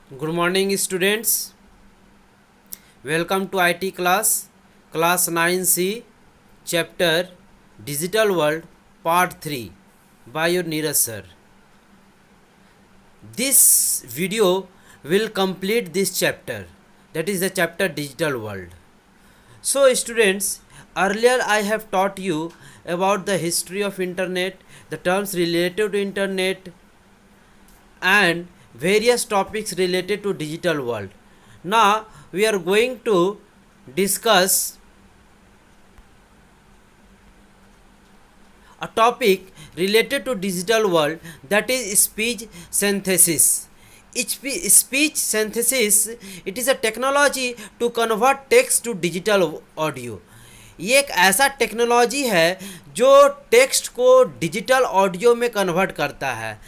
Good morning, students. Welcome to IT class 9C, chapter Digital World, part 3 by your Neeraj sir. This video will complete this chapter, that is the chapter Digital World. So, students, earlier I have taught you about the history of Internet, the terms related to Internet, and various topics related to digital world. Now we are going to discuss a topic related to digital world, that is speech synthesis. Speech synthesis, it is a technology to convert text to digital audio. ये एक ऐसा technology है जो text को digital audio में convert करता है।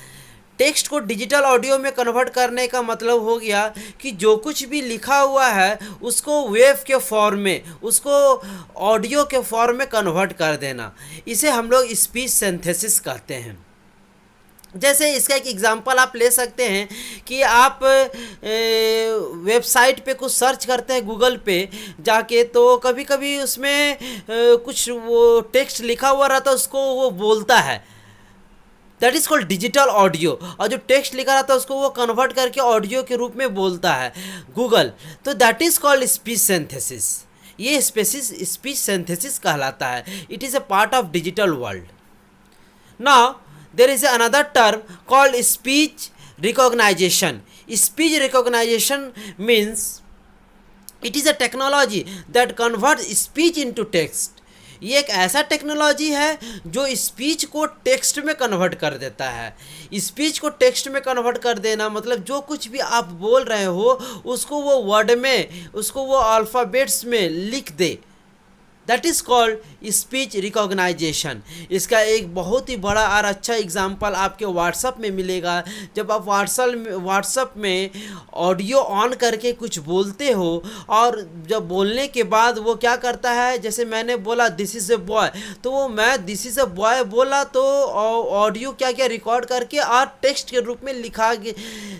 Text को डिजिटल ऑडियो में कन्वर्ट करने का मतलब हो गया कि जो कुछ भी लिखा हुआ है उसको वेव के फॉर्म में, उसको ऑडियो के फॉर्म में कन्वर्ट कर देना, इसे हम लोग स्पीच सिंथेसिस कहते हैं। जैसे इसका एक एग्जांपल आप ले सकते हैं कि आप वेबसाइट पे कुछ सर्च करते हैं गूगल पे जाके, तो कभी कभी उसमें कुछ वो टेक्स्ट लिखा हुआ रहता है, उसको वो बोलता है, that is called digital audio. और जो टेक्स्ट लिखा रहता है उसको वो कन्वर्ट करके ऑडियो के रूप में बोलता है गूगल, तो that is called speech synthesis. ये स्पीच सिंथेसिस कहलाता है। It is a part of digital world. Now there is another term called speech recognition. Speech recognition means it is a technology that converts speech into text. ये एक ऐसा technology है जो speech को text में convert कर देता है। स्पीच को टेक्स्ट में कन्वर्ट कर देना मतलब जो कुछ भी आप बोल रहे हो उसको वो वर्ड में, उसको वो अल्फ़ाबेट्स में लिख दे, that is called speech recognisation. इसका एक बहुत ही बड़ा और अच्छा एग्जाम्पल आपके व्हाट्सअप में मिलेगा। जब आप व्हाट्सअप में ऑडियो ऑन करके कुछ बोलते हो और जब बोलने के बाद वो क्या करता है, जैसे मैंने बोला दिस इज़ ए बॉय, तो वो मैं दिस इज़ ए बॉय बोला तो ऑडियो क्या क्या रिकॉर्ड करके और टेक्स्ट के रूप में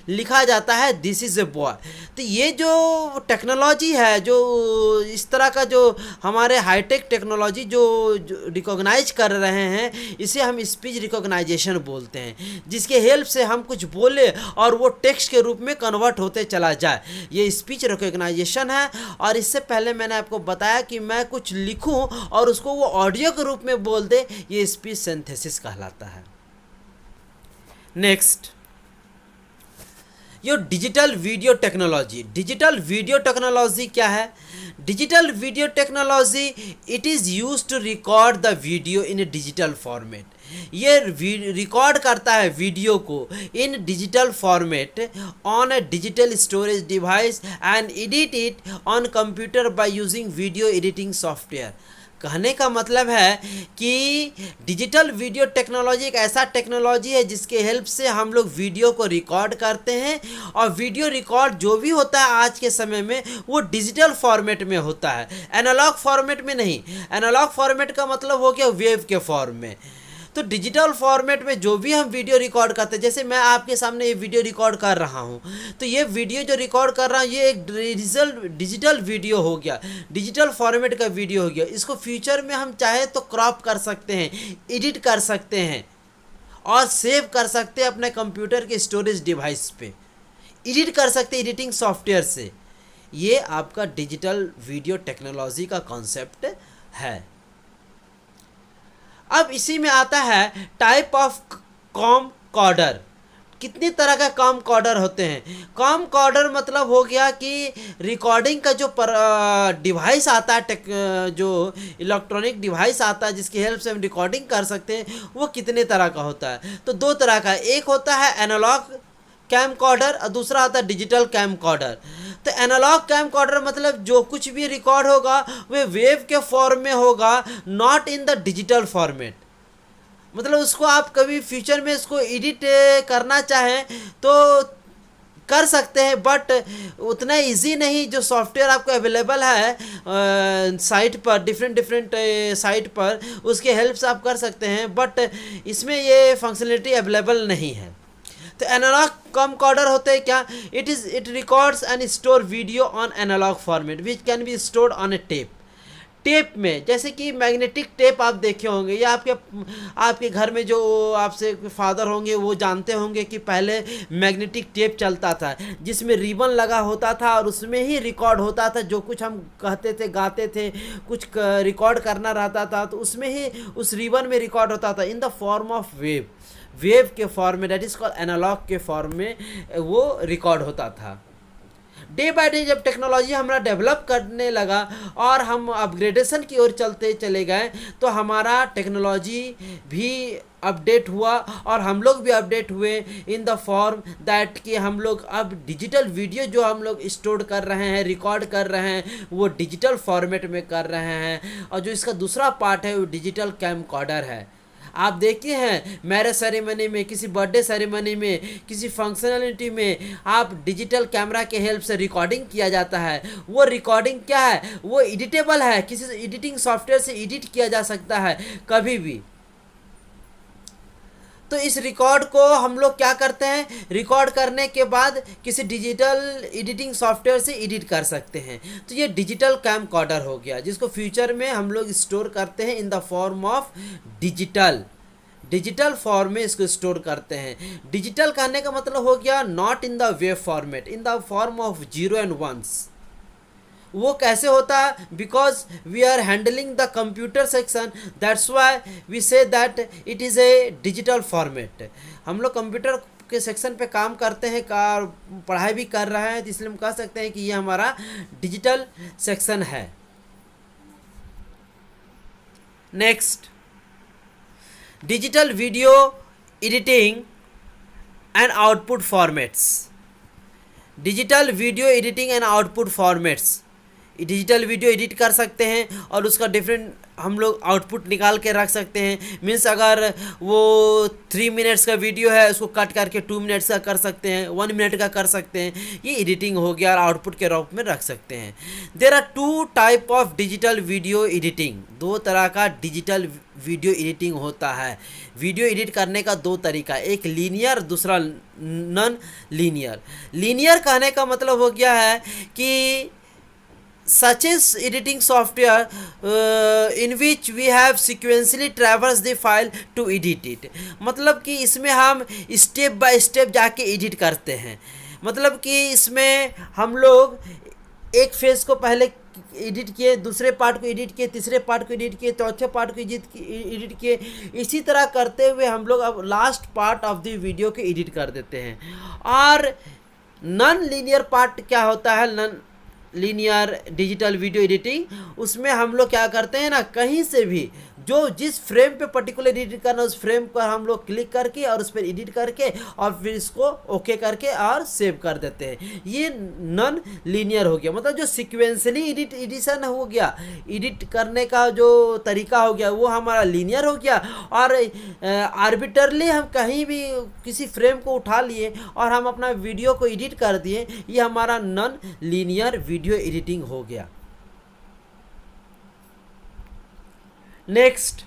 लिखा जाता है दिस इज़ ए बॉय। तो ये जो टेक्नोलॉजी है, जो इस तरह का जो हमारे हाईटेक टेक्नोलॉजी जो रिकॉग्नाइज कर रहे हैं, इसे हम स्पीच रिकॉग्नाइजेशन बोलते हैं, जिसके हेल्प से हम कुछ बोले और वो टेक्स्ट के रूप में कन्वर्ट होते चला जाए, ये स्पीच रिकॉग्नाइजेशन है। और इससे पहले मैंने आपको बताया कि मैं कुछ लिखूं और उसको वो ऑडियो के रूप में बोल दे, ये स्पीच सिंथेसिस कहलाता है। नेक्स्ट, यो digital video technology. Digital video technology क्या है? Digital video technology, it is use to record the video in a digital format. ये रिकॉर्ड करता है वीडियो को in digital format on a digital storage device and edit it on computer by using video editing software. कहने का मतलब है कि digital video technology एक ऐसा टेक्नोलॉजी है जिसके हेल्प से हम लोग वीडियो को रिकॉर्ड करते हैं, और वीडियो रिकॉर्ड जो भी होता है आज के समय में वो डिजिटल फॉर्मेट में होता है, एनालॉग फॉर्मेट में नहीं। एनालॉग फॉर्मेट का मतलब हो गया वेव के फॉर्म में। तो डिजिटल फॉर्मेट में जो भी हम वीडियो रिकॉर्ड करते हैं, जैसे मैं आपके सामने ये वीडियो रिकॉर्ड कर रहा हूँ, तो ये वीडियो जो रिकॉर्ड कर रहा हूँ ये एक डिजिटल वीडियो हो गया, डिजिटल फॉर्मेट का वीडियो हो गया। इसको फ्यूचर में हम चाहे तो क्रॉप कर सकते हैं, एडिट कर सकते हैं और सेव कर सकते हैं अपने कंप्यूटर के स्टोरेज डिवाइस पे, एडिट कर सकते हैं एडिटिंग सॉफ्टवेयर से। ये आपका डिजिटल वीडियो टेक्नोलॉजी का कॉन्सेप्ट है। अब इसी में आता है टाइप ऑफ कॉम कॉर्डर। कितनी तरह का कॉम कॉर्डर होते हैं? कॉम कॉर्डर मतलब हो गया कि रिकॉर्डिंग का जो डिवाइस आता है, जो इलेक्ट्रॉनिक डिवाइस आता है जिसकी हेल्प से हम रिकॉर्डिंग कर सकते हैं, वो कितने तरह का होता है? तो दो तरह का, एक होता है एनालॉग कैम कॉर्डर और दूसरा आता है डिजिटल कैम कॉर्डर। तो एनालॉग कैम कॉर्डर मतलब जो कुछ भी रिकॉर्ड होगा वह वेव के फॉर्म में होगा, not in the digital format. मतलब उसको आप कभी फ्यूचर में इसको एडिट करना चाहें तो कर सकते हैं, बट उतना इजी नहीं। जो सॉफ्टवेयर आपको अवेलेबल है साइट पर, डिफरेंट साइट पर, उसके हेल्प से आप कर सकते हैं, बट इसमें ये फंक्शनलिटी अवेलेबल नहीं है। तो एनालॉग camcorder होते हैं क्या, it records and store video on analog format which can be stored on a tape. Tape में, जैसे कि मैग्नेटिक टेप आप देखे होंगे, या आपके घर में जो आपसे फादर होंगे वो जानते होंगे कि पहले मैग्नेटिक टेप चलता था जिसमें रिबन लगा होता था और उसमें ही रिकॉर्ड होता था, जो कुछ हम कहते थे गाते थे कुछ रिकॉर्ड करना रहता था तो उसमें ही उस रिबन में रिकॉर्ड होता था इन द फॉर्म ऑफ वेव के फॉर्म में, दैट इज कॉल्ड एनालॉग के फॉर्म में वो रिकॉर्ड होता था। डे बाय डे जब टेक्नोलॉजी हमारा डेवलप करने लगा और हम अपग्रेडेशन की ओर चलते चले गए तो हमारा टेक्नोलॉजी भी अपडेट हुआ और हम लोग भी अपडेट हुए इन द फॉर्म दैट कि हम लोग अब डिजिटल वीडियो जो हम लोग स्टोर कर रहे हैं, रिकॉर्ड कर रहे हैं, वो डिजिटल फॉर्मेट में कर रहे हैं। और जो इसका दूसरा पार्ट है वो डिजिटल कैमकॉर्डर है। आप देखते हैं मैरिज सेरेमनी में, किसी बर्थडे सेरेमनी में, किसी फंक्शनलिटी में आप डिजिटल कैमरा के हेल्प से रिकॉर्डिंग किया जाता है। वो रिकॉर्डिंग क्या है, वो एडिटेबल है, किसी एडिटिंग सॉफ्टवेयर से एडिट किया जा सकता है कभी भी। तो इस रिकॉर्ड को हम लोग क्या करते हैं, रिकॉर्ड करने के बाद किसी डिजिटल एडिटिंग सॉफ्टवेयर से एडिट कर सकते हैं। तो ये डिजिटल कैमकॉर्डर हो गया जिसको फ्यूचर में हम लोग स्टोर करते हैं इन the form of digital form में इसको स्टोर करते हैं। डिजिटल कहने का मतलब हो गया not in the wave format, in the form of 0 and 1s। वो कैसे होता है, because we are handling the computer section, that's why we say that it is a digital format. हम लोग कंप्यूटर के सेक्शन पे काम करते हैं, पढ़ाई भी कर रहे हैं, तो इसलिए हम कह सकते हैं कि ये हमारा डिजिटल सेक्शन है। Next, digital video editing and output formats. Digital video editing and output formats, digital video edit कर सकते हैं और उसका डिफरेंट हम लोग आउटपुट निकाल के रख सकते हैं। मीन्स अगर वो 3 मिनट्स का वीडियो है उसको कट करके 2 मिनट्स का कर सकते हैं, 1 मिनट का कर सकते हैं। ये एडिटिंग हो गया और आउटपुट के रूप में रख सकते हैं। There are 2 type of digital video editing. 2 तरह का डिजिटल वीडियो एडिटिंग होता है। वीडियो एडिट करने का 2 तरीका, एक लीनियर, दूसरा नॉन लीनियर। लीनियर कहने का मतलब हो गया है कि such is editing software in which we have sequentially traverse the file to edit it। मतलब कि इसमें हम स्टेप बाय स्टेप जाके एडिट करते हैं। मतलब कि इसमें हम लोग एक फेज को पहले एडिट किए, दूसरे पार्ट को एडिट किए, तीसरे पार्ट को एडिट किए, चौथे पार्ट को एडिट किए। इसी तरह करते हुए हम लोग अब last part of the video को एडिट कर देते हैं। और नॉन लीनियर पार्ट क्या होता है, non linear digital video editing, उसमें हम लोग क्या करते हैं ना, कहीं से भी जो जिस फ्रेम पे पर्टिकुलर एडिट करना उस फ्रेम पर हम लोग क्लिक करके और उस पर एडिट करके और फिर इसको ओके करके और सेव कर देते हैं। ये नॉन लीनियर हो गया। मतलब जो सिक्वेंसली एडिशन हो गया, एडिट करने का जो तरीका हो गया वो हमारा लीनियर हो गया। और आर्बिटरली हम कहीं भी किसी फ्रेम को उठा लिए और हम अपना वीडियो को एडिट कर दिए, ये हमारा नॉन लीनियर वीडियो एडिटिंग हो गया। Next,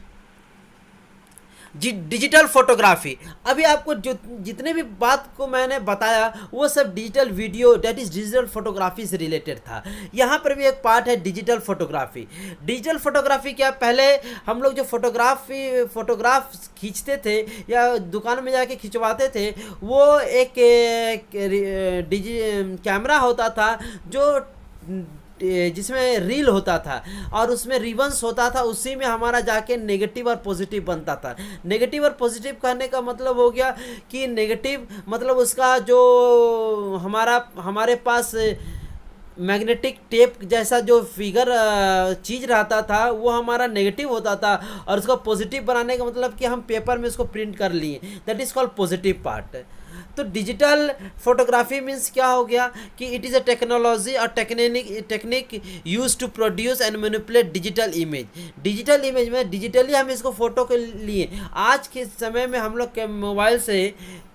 digital photography. अभी आपको जो जितने भी बात को मैंने बताया वो सब digital video that is digital photography से रिलेटेड था। यहाँ पर भी एक पार्ट है डिजिटल फोटोग्राफी। डिजिटल फोटोग्राफी क्या, पहले हम लोग जो फोटोग्राफ खींचते थे या दुकान में जाके खिंचवाते थे, वो एक कैमरा होता था जो जिसमें रील होता था और उसमें रिबन्स होता था, उसी में हमारा जाके नेगेटिव और पॉजिटिव बनता था। नेगेटिव और पॉजिटिव कहने का मतलब हो गया कि नेगेटिव मतलब उसका जो हमारे पास मैग्नेटिक टेप जैसा जो फिगर चीज़ रहता था वो हमारा नेगेटिव होता था, और उसको पॉजिटिव बनाने का मतलब कि हम पेपर में उसको प्रिंट कर लिए, that is called positive part. तो डिजिटल फोटोग्राफी मीन्स क्या हो गया कि इट इज़ अ टेक्नोलॉजी और technique use to produce and manipulate digital image. Digital image में डिजिटली हम इसको फ़ोटो के लिए आज के समय में हम लोग के मोबाइल से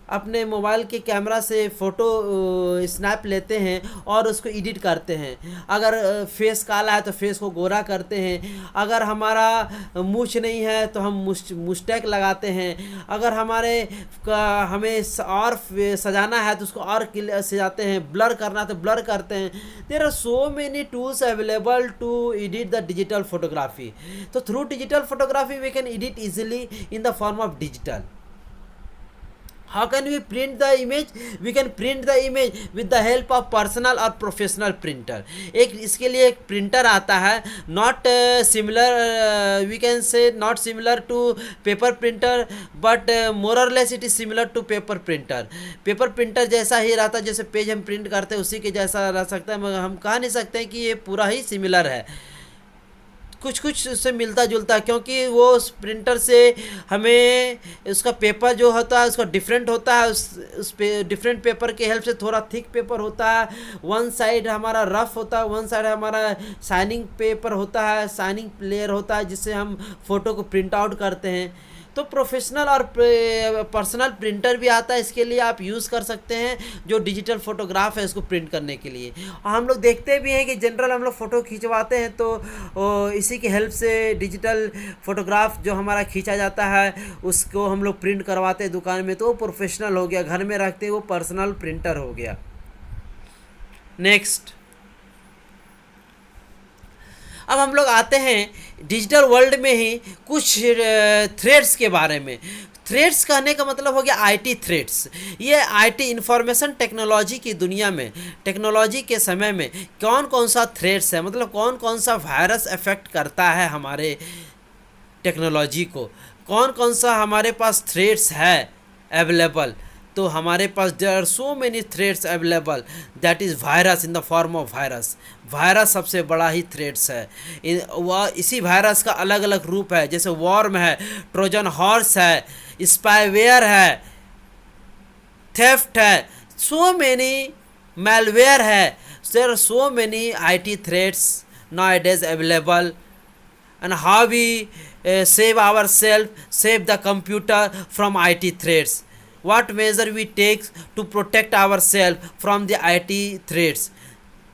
अपने मोबाइल के कैमरा से फ़ोटो स्नैप लेते हैं और उसको एडिट करते हैं। अगर फेस काला है तो फेस को गोरा करते हैं, अगर हमारा मूछ नहीं है तो हम मुस्टैक लगाते हैं, अगर हमें और सजाना है तो उसको और सजाते हैं, ब्लर करना है तो ब्लर करते हैं। There are so many tools available to edit the digital photography. तो through digital photography we can edit easily in the form of digital. How can we print the image? We can print the image with the help of personal or professional printer. एक इसके लिए एक printer आता है, not similar, we can say not similar to paper printer, but more or less it is similar to paper printer. Paper printer जैसा ही रहता है, जैसे पेज हम प्रिंट करते हैं उसी के जैसा रह सकता है, मगर हम कह नहीं सकते हैं कि ये पूरा ही सिमिलर है, कुछ कुछ उससे मिलता जुलता है, क्योंकि वो उस प्रिंटर से हमें उसका पेपर जो होता है उसका डिफरेंट होता है, उस डिफरेंट पेपर के हेल्प से थोड़ा थिक पेपर होता है, वन साइड हमारा रफ होता है, वन साइड हमारा शाइनिंग पेपर होता है, शाइनिंग लेयर होता है, जिससे हम फ़ोटो को प्रिंट आउट करते हैं। तो प्रोफेशनल और पर्सनल प्रिंटर भी आता है, इसके लिए आप यूज़ कर सकते हैं, जो डिजिटल फोटोग्राफ है इसको प्रिंट करने के लिए। और हम लोग देखते भी हैं कि जनरल हम लोग फ़ोटो खिंचवाते हैं तो इसी की हेल्प से डिजिटल फोटोग्राफ जो हमारा खींचा जाता है उसको हम लोग प्रिंट करवाते हैं दुकान में, तो वो प्रोफेशनल हो गया, घर में रखते वो पर्सनल प्रिंटर हो गया। नेक्स्ट, अब हम लोग आते हैं डिजिटल वर्ल्ड में ही कुछ थ्रेड्स के बारे में। थ्रेड्स कहने का मतलब हो गया आईटी थ्रेड्स। ये आईटी इंफॉर्मेशन टेक्नोलॉजी की दुनिया में, टेक्नोलॉजी के समय में कौन कौन सा थ्रेड्स है, मतलब कौन कौन सा वायरस अफेक्ट करता है हमारे टेक्नोलॉजी को, कौन कौन सा हमारे पास थ्रेड्स है अवेलेबल। तो हमारे पास there are so many threats available, that is virus in the form of virus. Virus सबसे बड़ा ही थ्रेड्स है। वह इसी वायरस का अलग अलग रूप है, जैसे वॉर्म है, ट्रोजन हॉर्स है, स्पाईवेयर है, थेफ्ट है, सो मेनी malware है। There are so many IT threats nowadays available, and how we save ourselves, save the computer from IT threats. What measure we take to protect ourselves from the IT threats.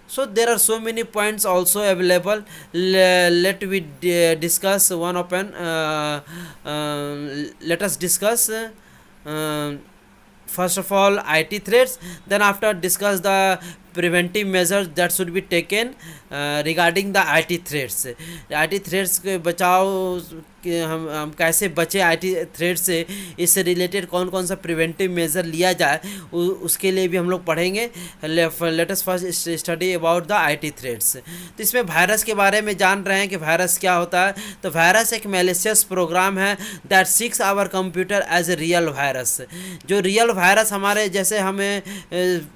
So there are so many points also available. Let we discuss one open. Let us discuss first of all IT threats, then after discuss the preventive measures that should be taken regarding the IT threats. IT threats के बचाव कि हम कैसे बचे IT thread से, इससे related कौन कौन सा प्रिवेंटिव मेजर लिया जाए उसके लिए भी हम लोग पढ़ेंगे। Let us first study about the IT threads. तो इसमें वायरस के बारे में जान रहे हैं कि वायरस क्या होता है। तो वायरस एक मैलिशियस प्रोग्राम है that seeks our computer as a real virus. जो रियल वायरस हमारे जैसे हमें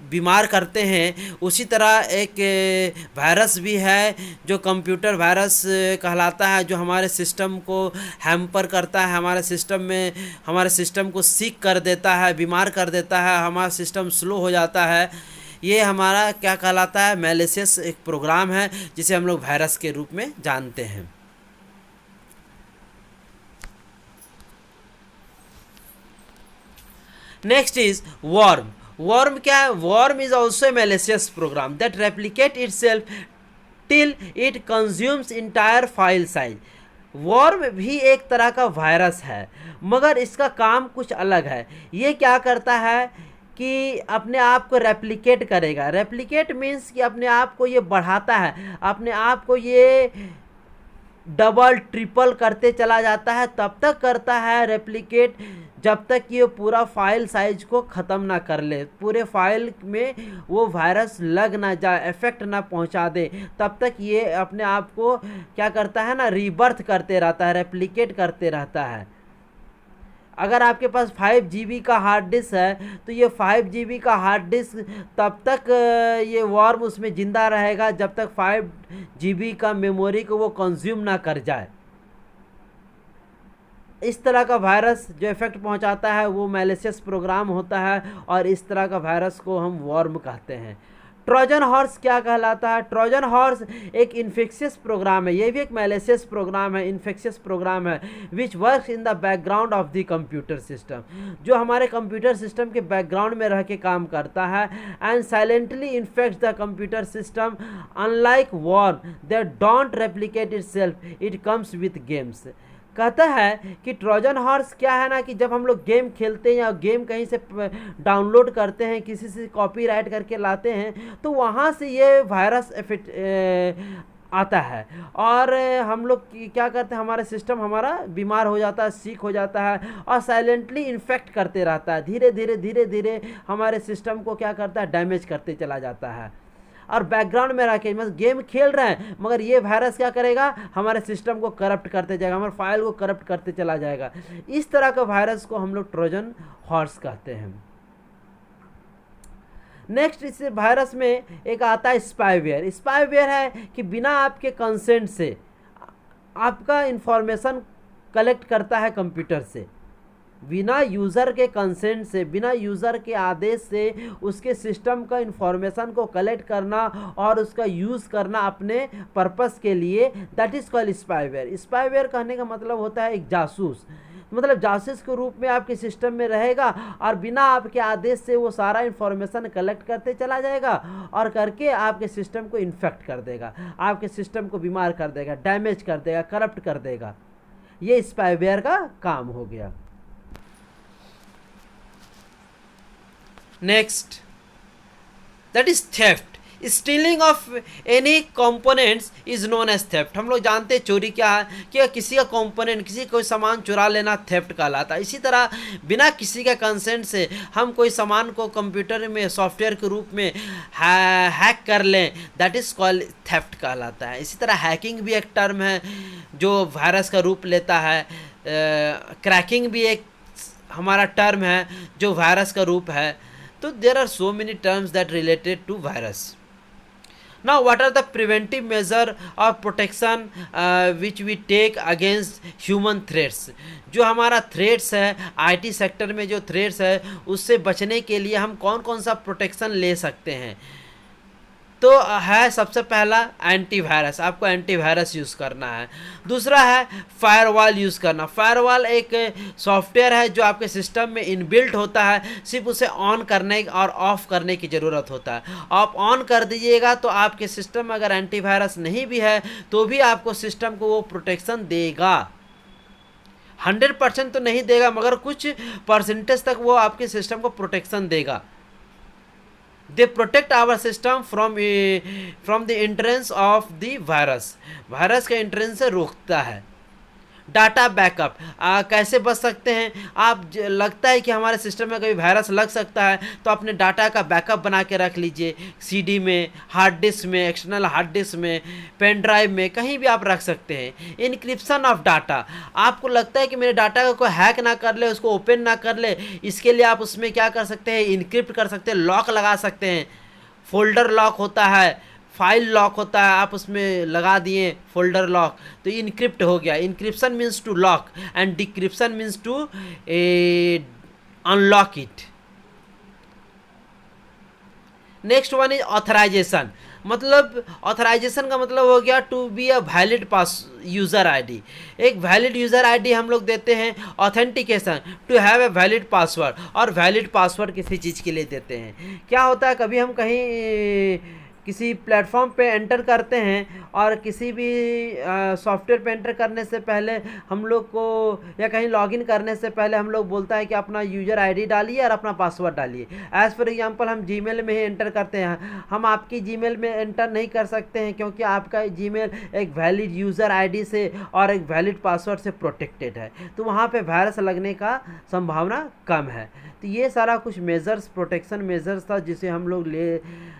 बीमार करते हैं, उसी तरह एक वायरस भी है जो कंप्यूटर वायरस कहलाता है, जो हमारे सिस्टम को हैम्पर करता है, हमारे सिस्टम को सीक कर देता है, बीमार कर देता है, हमारा सिस्टम स्लो हो जाता है। ये हमारा क्या कहलाता है, मैलिशियस एक प्रोग्राम है जिसे हम लोग वायरस के रूप में जानते हैं। Next is worm. वर्म क्या है? Worm is also malicious program that replicate itself till it consumes entire file size. Worm भी एक तरह का वायरस है, मगर इसका काम कुछ अलग है। ये क्या करता है कि अपने आप को रेप्लिकेट करेगा। रेप्लिकेट मीन्स कि अपने आप को ये बढ़ाता है, अपने आप को ये डबल ट्रिपल करते चला जाता है। तब तक करता है रेप्लिकेट जब तक ये पूरा फाइल साइज को ख़त्म ना कर ले, पूरे फाइल में वो वायरस लग ना जाए, इफेक्ट ना पहुंचा दे। तब तक ये अपने आप को क्या करता है ना, रीबर्थ करते रहता है, रेप्लिकेट करते रहता है। अगर आपके पास 5 GB का हार्ड डिस्क है तो ये 5 GB का हार्ड डिस्क तब तक ये वर्म उसमें ज़िंदा रहेगा जब तक 5 GB का मेमोरी को वो कंज्यूम ना कर जाए। इस तरह का वायरस जो इफेक्ट पहुंचाता है वो मैलिशियस प्रोग्राम होता है, और इस तरह का वायरस को हम वर्म कहते हैं। ट्रोजन हॉर्स क्या कहलाता है? ट्रोजन हॉर्स एक इन्फेक्शियस प्रोग्राम है, ये भी एक मैलिशियस प्रोग्राम है, इन्फेक्शियस प्रोग्राम है, which works in the background of the computer system, जो हमारे कंप्यूटर सिस्टम के बैकग्राउंड में रह के काम करता है, and silently infects the computer system unlike worm that don't replicate itself, it comes with games. कहता है कि ट्रोजन हॉर्स क्या है ना, कि जब हम लोग गेम खेलते हैं या गेम कहीं से डाउनलोड करते हैं, किसी से कॉपीराइट करके लाते हैं, तो वहाँ से ये वायरस इफेक्ट आता है, और हम लोग क्या करते हैं, हमारा सिस्टम हमारा बीमार हो जाता है, सीक हो जाता है, और साइलेंटली इन्फेक्ट करते रहता है, धीरे धीरे धीरे धीरे हमारे सिस्टम को क्या करता है, डैमेज करते चला जाता है। और बैकग्राउंड में रह के मतलब गेम खेल रहे हैं, मगर ये वायरस क्या करेगा, हमारे सिस्टम को करप्ट करते जाएगा, हमारे फाइल को करप्ट करते चला जाएगा। इस तरह का वायरस को हम लोग ट्रोजन हॉर्स कहते हैं। नेक्स्ट इस वायरस में एक आता है स्पाईवेयर। स्पाईवेयर है कि बिना आपके कंसेंट से आपका इंफॉर्मेशन कलेक्ट करता है कंप्यूटर से, बिना यूज़र के कंसेंट से, बिना यूज़र के आदेश से उसके सिस्टम का इंफॉर्मेशन को कलेक्ट करना और उसका यूज़ करना अपने पर्पस के लिए, that is called spyware. Spyware कहने का मतलब होता है एक जासूस, मतलब जासूस के रूप में आपके सिस्टम में रहेगा और बिना आपके आदेश से वो सारा इंफॉर्मेशन कलेक्ट करते चला जाएगा और करके आपके सिस्टम को इन्फेक्ट कर देगा, आपके सिस्टम को बीमार कर देगा, डैमेज कर देगा, करप्ट कर देगा। ये स्पाईवेयर का काम हो गया। Next that is theft. Stealing of any components is known as theft. हम लोग जानते हैं चोरी क्या है, कि किसी का कंपोनेंट, किसी कोई सामान चुरा लेना थेफ्ट कहलाता है। इसी तरह बिना किसी के कंसेंट से हम कोई सामान को कंप्यूटर में सॉफ्टवेयर के रूप में हैक कर लें, दैट इज कॉल्ड थेफ्ट कहलाता है। इसी तरह हैकिंग भी एक टर्म है जो वायरस का रूप लेता है। क्रैकिंग भी एक हमारा टर्म है जो वायरस का रूप है। तो there are so many terms that related to virus. Now, what are the preventive measure of protection which we take against human threats? जो हमारा थ्रेट्स है, आईटी सेक्टर में जो थ्रेट्स है, उससे बचने के लिए हम कौन कौन सा प्रोटेक्शन ले सकते हैं? तो है सबसे पहला एंटीवायरस, आपको एंटीवायरस यूज़ करना है। दूसरा है फायरवॉल यूज़ करना। फायरवॉल एक सॉफ्टवेयर है जो आपके सिस्टम में इनबिल्ट होता है, सिर्फ उसे ऑन करने और ऑफ करने की ज़रूरत होता है। आप ऑन कर दीजिएगा तो आपके सिस्टम में अगर एंटीवायरस नहीं भी है तो भी आपको सिस्टम को वो प्रोटेक्शन देगा। 100% तो नहीं देगा, मगर कुछ परसेंटेज तक वो आपके सिस्टम को प्रोटेक्शन देगा। They protect our system from the entrance of the virus। Virus के एंट्रेंस से रोकता है। डाटा बैकअप कैसे बच सकते हैं? आप लगता है कि हमारे सिस्टम में कभी वायरस लग सकता है तो अपने डाटा का बैकअप बना के रख लीजिए, सीडी में, हार्ड डिस्क में, एक्सटर्नल हार्ड डिस्क में, पेन ड्राइव में, कहीं भी आप रख सकते हैं। इनक्रिप्शन ऑफ डाटा, आपको लगता है कि मेरे डाटा का कोई हैक ना कर ले, उसको ओपन ना कर ले, इसके लिए आप उसमें क्या कर सकते हैं, इनक्रिप्ट कर सकते हैं, लॉक लगा सकते हैं। फोल्डर लॉक होता है, फाइल लॉक होता है, आप उसमें लगा दिए फोल्डर लॉक, तो इनक्रिप्ट हो गया। Encryption means to lock and decryption means to unlock it. Next one is authorization. मतलब ऑथराइजेशन का मतलब हो गया to be a valid pass user ID. एक वैलिड यूज़र आईडी हम लोग देते हैं। Authentication, to have a valid password, और वैलिड पासवर्ड किसी चीज़ के लिए देते हैं। क्या होता है, कभी हम कहीं किसी प्लेटफॉर्म पे एंटर करते हैं और किसी भी सॉफ्टवेयर पे एंटर करने से पहले हम लोग को, या कहीं लॉगिन करने से पहले हम लोग बोलता है कि अपना यूज़र आईडी डालिए और अपना पासवर्ड डालिए। एज़ फॉर एग्जांपल हम जीमेल में ही एंटर करते हैं, हम आपकी जीमेल में एंटर नहीं कर सकते हैं क्योंकि आपका जीमेल एक वैलिड यूज़र आईडी से और एक वैलिड पासवर्ड से प्रोटेक्टेड है, तो वहाँ पे वायरस लगने का संभावना कम है। तो ये सारा कुछ मेजर्स, प्रोटेक्शन मेजर्स था जिसे हम लोग ले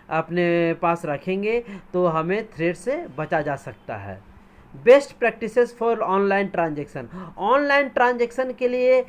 अपने पास रखेंगे तो हमें थ्रेट से बचा जा सकता है। Best practices for online transaction. Online transaction के लिए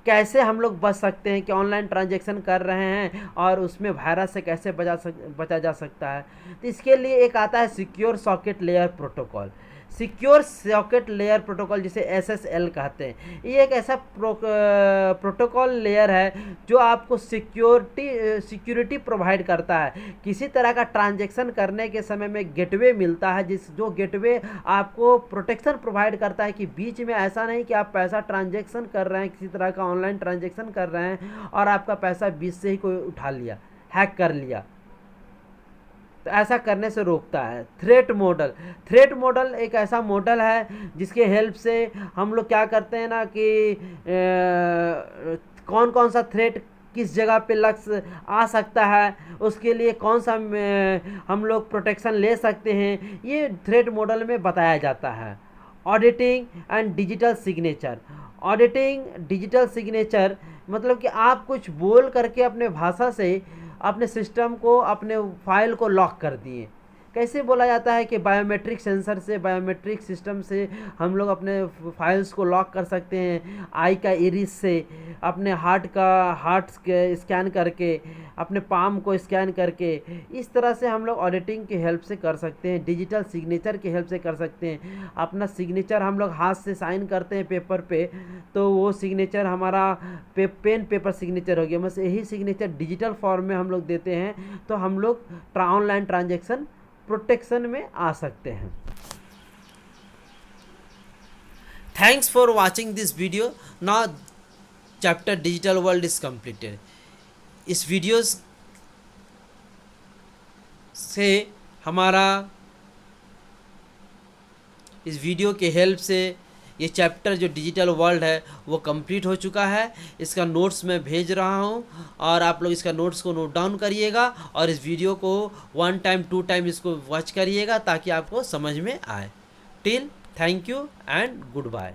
कैसे हम लोग बच सकते हैं कि ऑनलाइन ट्रांजैक्शन कर रहे हैं और उसमें वायरस से कैसे बचा जा सकता है। तो इसके लिए एक आता है secure socket layer protocol. Secure socket layer protocol, जिसे SSL कहते हैं। ये एक ऐसा प्रोटोकॉल लेयर है जो आपको सिक्योरिटी प्रोवाइड करता है। किसी तरह का ट्रांजैक्शन करने के समय में गेटवे मिलता है, जो गेटवे आपको प्रोटेक्शन प्रोवाइड करता है कि बीच में ऐसा नहीं कि आप पैसा ट्रांजैक्शन कर रहे हैं, किसी तरह का ऑनलाइन ट्रांजैक्शन कर रहे हैं और आपका पैसा बीच से ही कोई उठा लिया, हैक कर लिया। तो ऐसा करने से रोकता है। थ्रेट मॉडल एक ऐसा मॉडल है जिसके हेल्प से हम लोग क्या करते हैं ना कि कौन कौन सा थ्रेट किस जगह पे लग आ सकता है, उसके लिए कौन सा हम लोग प्रोटेक्शन ले सकते हैं, ये थ्रेट मॉडल में बताया जाता है। ऑडिटिंग एंड डिजिटल सिग्नेचर मतलब कि आप कुछ बोल करके अपने भाषा से अपने सिस्टम को, अपने फाइल को लॉक कर दिए। कैसे बोला जाता है कि बायोमेट्रिक सेंसर से, बायोमेट्रिक सिस्टम से हम लोग अपने फाइल्स को लॉक कर सकते हैं। आई का इरिस से, अपने हार्ट स्कैन करके, अपने पाम को स्कैन करके, इस तरह से हम लोग ऑडिटिंग की हेल्प से कर सकते हैं। डिजिटल सिग्नेचर की हेल्प से कर सकते हैं। अपना सिग्नेचर हम लोग हाथ से साइन करते हैं पेपर पे, तो वो सिग्नेचर हमारा पेन पेपर सिग्नेचर हो गया। बस यही सिग्नेचर डिजिटल फॉर्म में हम लोग देते हैं, तो हम लोग ऑनलाइन ट्रांजेक्शन प्रोटेक्शन में आ सकते हैं। Thanks for watching this video. Now chapter digital world is completed. इस वीडियोस से इस वीडियो के हेल्प से ये चैप्टर जो डिजिटल वर्ल्ड है वो कंप्लीट हो चुका है। इसका नोट्स मैं भेज रहा हूँ और आप लोग इसका नोट्स को नोट डाउन करिएगा और इस वीडियो को 1 टाइम 2 टाइम इसको वॉच करिएगा ताकि आपको समझ में आए। Till thank you and good bye.